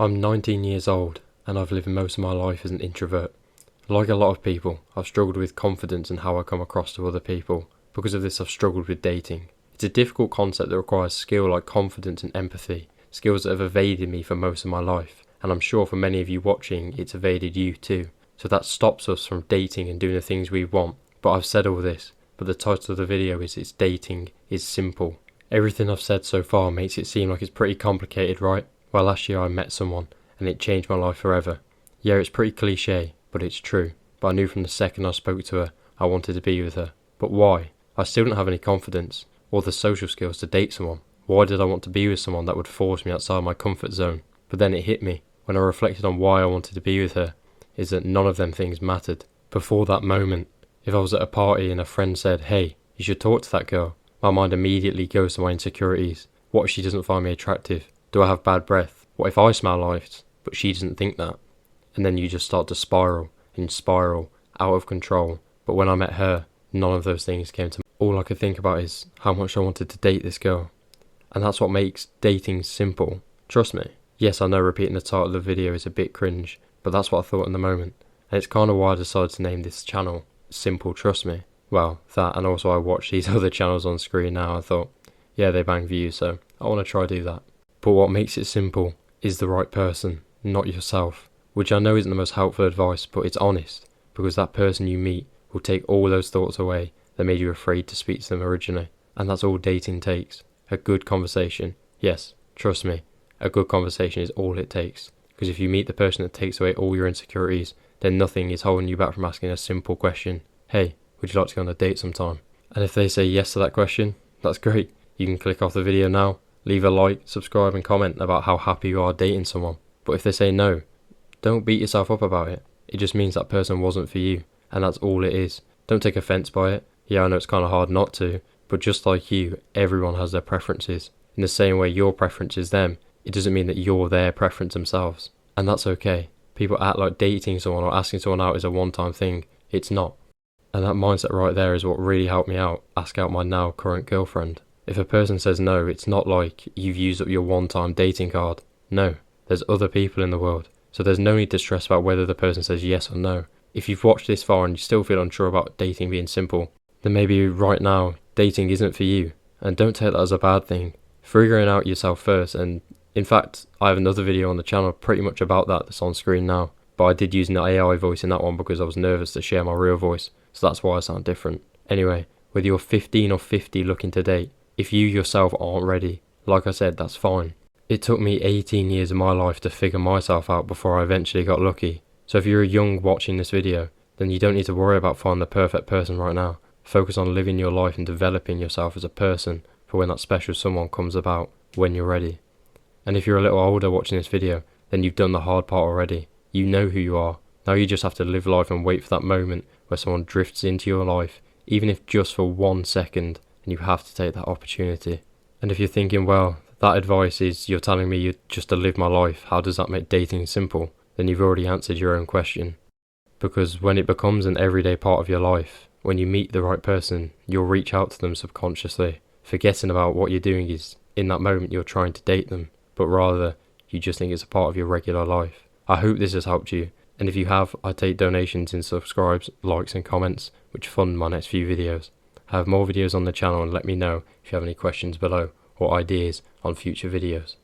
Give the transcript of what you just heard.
I'm 19 years old and I've lived most of my life as an introvert. Like a lot of people, I've struggled with confidence and how I come across to other people. Because of this, I've struggled with dating. It's a difficult concept that requires skill like confidence and empathy, skills that have evaded me for most of my life, and I'm sure for many of you watching, it's evaded you too. So that stops us from dating and doing the things we want. But I've said all this, but the title of the video is It's Dating is Simple. Everything I've said so far makes it seem like it's pretty complicated, right? Well, last year I met someone, and it changed my life forever. Yeah, it's pretty cliche, but it's true. But I knew from the second I spoke to her, I wanted to be with her. But why? I still didn't have any confidence, or the social skills to date someone. Why did I want to be with someone that would force me outside my comfort zone? But then it hit me, when I reflected on why I wanted to be with her, is that none of them things mattered. Before that moment, if I was at a party and a friend said, "Hey, you should talk to that girl," my mind immediately goes to my insecurities. What if she doesn't find me attractive? Do I have bad breath? What if I smell nice, but she doesn't think that? And then you just start to spiral and spiral out of control. But when I met her, none of those things came to me. All I could think about is how much I wanted to date this girl. And that's what makes dating simple. Trust me. Yes, I know repeating the title of the video is a bit cringe, but that's what I thought in the moment. And it's kind of why I decided to name this channel Simple Trust Me. Well, that, and also I watched these other channels on screen now. I thought, yeah, they bang views, so I want to try do that. But what makes it simple is the right person, not yourself. Which I know isn't the most helpful advice, but it's honest. Because that person you meet will take all those thoughts away that made you afraid to speak to them originally. And that's all dating takes. A good conversation. Yes, trust me, a good conversation is all it takes. Because if you meet the person that takes away all your insecurities, then nothing is holding you back from asking a simple question. Hey, would you like to go on a date sometime? And if they say yes to that question, that's great. You can click off the video now, leave a like, subscribe and comment about how happy you are dating someone. But if they say no, don't beat yourself up about it. It just means that person wasn't for you, and that's all it is. Don't take offense by it. Yeah, I know it's kind of hard not to, but just like you, everyone has their preferences. In the same way your preference is them, it doesn't mean that you're their preference themselves. And that's okay. People act like dating someone or asking someone out is a one-time thing. It's not. And that mindset right there is what really helped me out. Ask out my now current girlfriend. If a person says no, it's not like you've used up your one-time dating card. No, there's other people in the world. So there's no need to stress about whether the person says yes or no. If you've watched this far and you still feel unsure about dating being simple, then maybe right now, dating isn't for you. And don't take that as a bad thing. Figuring out yourself first, and in fact, I have another video on the channel pretty much about that that's on screen now. But I did use an AI voice in that one because I was nervous to share my real voice. So that's why I sound different. Anyway, whether you're 15 or 50 looking to date, if you yourself aren't ready, like I said, that's fine. It took me 18 years of my life to figure myself out before I eventually got lucky. So if you're young watching this video, then you don't need to worry about finding the perfect person right now. Focus on living your life and developing yourself as a person for when that special someone comes about, when you're ready. And if you're a little older watching this video, then you've done the hard part already. You know who you are. Now you just have to live life and wait for that moment where someone drifts into your life, even if just for 1 second, and you have to take that opportunity. And if you're thinking, well, that advice is you're telling me just to live my life, how does that make dating simple? Then you've already answered your own question. Because when it becomes an everyday part of your life, when you meet the right person, you'll reach out to them subconsciously, forgetting about what you're doing is, in that moment you're trying to date them, but rather, you just think it's a part of your regular life. I hope this has helped you, and if you have, I take donations in subscribes, likes and comments, which fund my next few videos. I have more videos on the channel and let me know if you have any questions below, or ideas on future videos.